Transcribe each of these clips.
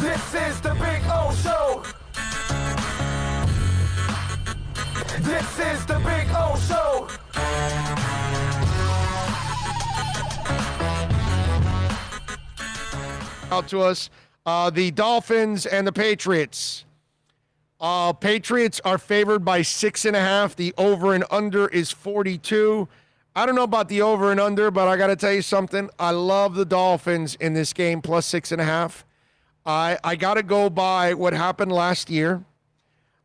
This is the Big O Show. This is the Big O Show. Out to us, the Dolphins and the Patriots. Patriots are favored by 6.5. The over and under is 42. I don't know about the over and under, but I got to tell you something. I love the Dolphins in this game, plus 6.5. I got to go by what happened last year.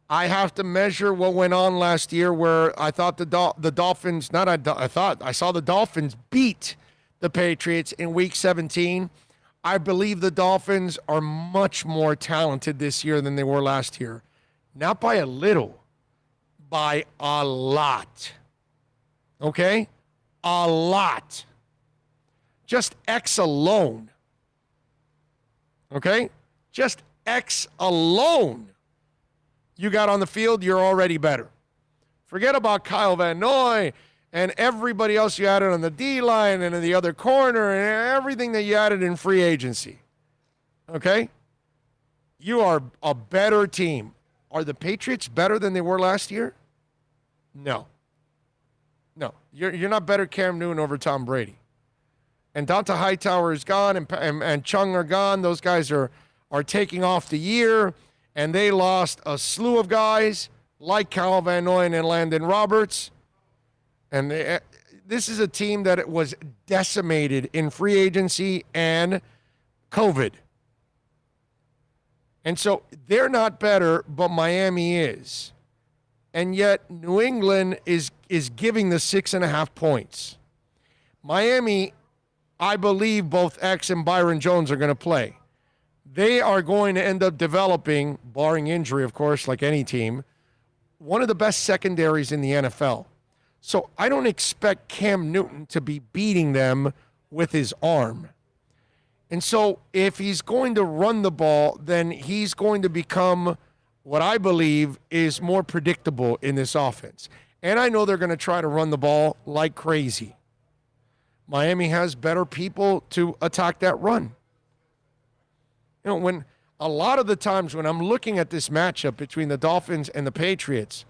I have to measure what went on last year where I thought the Dolphins, I saw the Dolphins beat the Patriots in Week 17. I believe the Dolphins are much more talented this year than they were last year. Not by a little, by a lot. Okay? A lot. Just X alone. Okay? Just X alone. You got on the field, you're already better. Forget about Kyle Van Noy and everybody else you added on the D-line and in the other corner and everything that you added in free agency. Okay? You are a better team. Are the Patriots better than they were last year? No. No. You're not better Cam Newton over Tom Brady. And Donta Hightower is gone and Chung are gone. Those guys are taking off the year. And they lost a slew of guys like Kyle Van Noy and Landon Roberts. And this is a team that was decimated in free agency and COVID. And so they're not better, but Miami is. And yet New England is giving the 6.5 points. Miami, I believe both X and Byron Jones are going to play. They are going to end up developing, barring injury, of course, like any team, one of the best secondaries in the NFL. So I don't expect Cam Newton to be beating them with his arm. And so if he's going to run the ball, then he's going to become what I believe is more predictable in this offense. And I know they're going to try to run the ball like crazy. Miami has better people to attack that run. You know, when a lot of the times when I'm looking at this matchup between the Dolphins and the Patriots,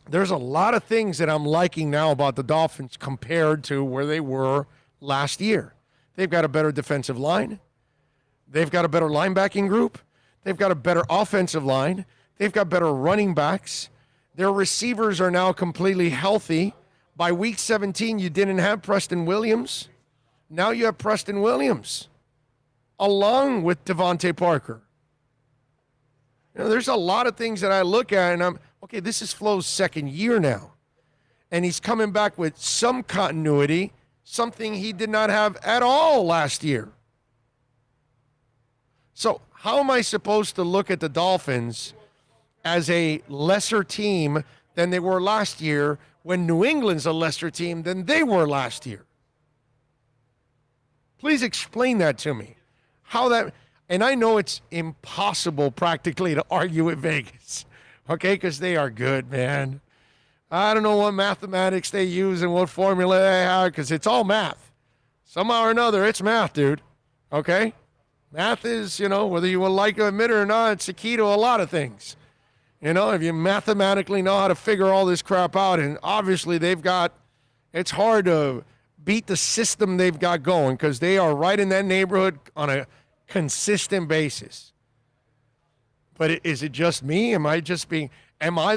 there's a lot of things that I'm liking now about the Dolphins compared to where they were last year. They've got a better defensive line. They've got a better linebacking group. They've got a better offensive line. They've got better running backs. Their receivers are now completely healthy. By Week 17, you didn't have Preston Williams. Now you have Preston Williams, along with Devontae Parker. You know, there's a lot of things that I look at, and I'm, okay, this is Flo's second year now. And he's coming back with some continuity, something he did not have at all last year. So how am I supposed to look at the Dolphins as a lesser team than they were last year when New England's a lesser team than they were last year? Please explain that to me. How that, and I know it's impossible practically to argue with Vegas, okay, because they are good, man. I don't know what mathematics they use and what formula they have, because it's all math. Somehow or another, it's math, dude, okay? Math is, you know, whether you will like to admit it or not, it's the key to a lot of things. You know, if you mathematically know how to figure all this crap out, and obviously it's hard to beat the system they've got going because they are right in that neighborhood on a consistent basis. But is it just me? Am I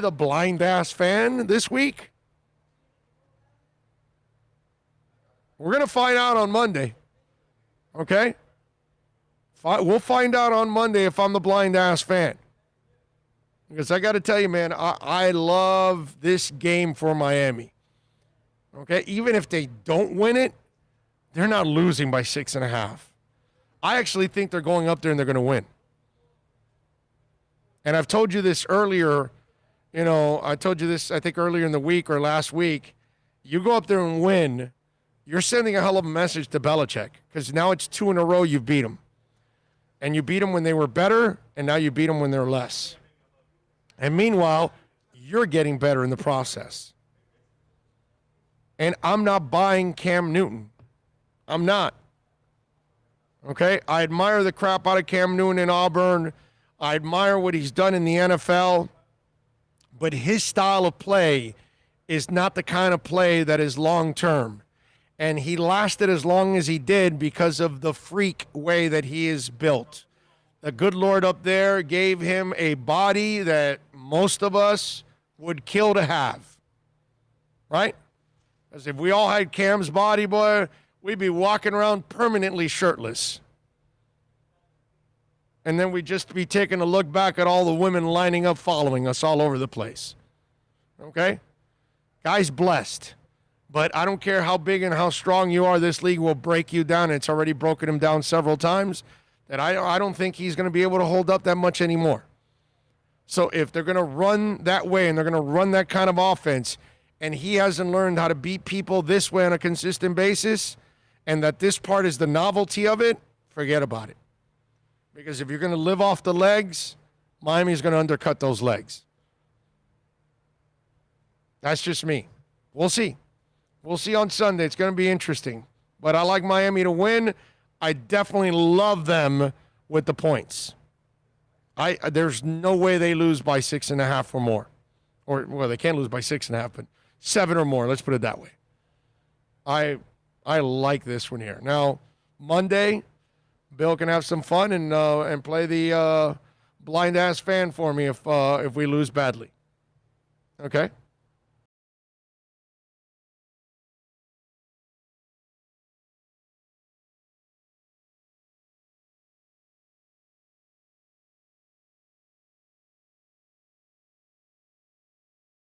the blind ass fan this week? We're going to find out on Monday. Okay? We'll find out on Monday if I'm the blind ass fan. Because I got to tell you, man, I love this game for Miami. Okay, even if they don't win it, they're not losing by 6.5. I actually think they're going up there and they're going to win. And I've told you this earlier, you know, I told you this, I think, earlier in the week or last week. You go up there and win, you're sending a hell of a message to Belichick because now it's 2 in a row you've beat them. And you beat them when they were better, and now you beat them when they're less. And meanwhile, you're getting better in the process. And I'm not buying Cam Newton. I'm not. Okay? I admire the crap out of Cam Newton in Auburn. I admire what he's done in the NFL. But his style of play is not the kind of play that is long-term. And he lasted as long as he did because of the freak way that he is built. The good Lord up there gave him a body that most of us would kill to have. Right? Because if we all had Cam's body, boy, we'd be walking around permanently shirtless. And then we'd just be taking a look back at all the women lining up following us all over the place. Okay? Guy's blessed. But I don't care how big and how strong you are, this league will break you down. It's already broken him down several times. That I don't think he's going to be able to hold up that much anymore. So if they're going to run that way and they're going to run that kind of offense, and he hasn't learned how to beat people this way on a consistent basis, and that this part is the novelty of it, forget about it. Because if you're going to live off the legs, Miami's going to undercut those legs. That's just me. We'll see. We'll see on Sunday. It's going to be interesting. But I like Miami to win. I definitely love them with the points. There's no way they lose by 6.5 or more. Or, well, they can't lose by 6.5, but 7 or more. Let's put it that way. I like this one here. Now, Monday, Bill can have some fun and play the blind-ass fan for me if we lose badly. Okay?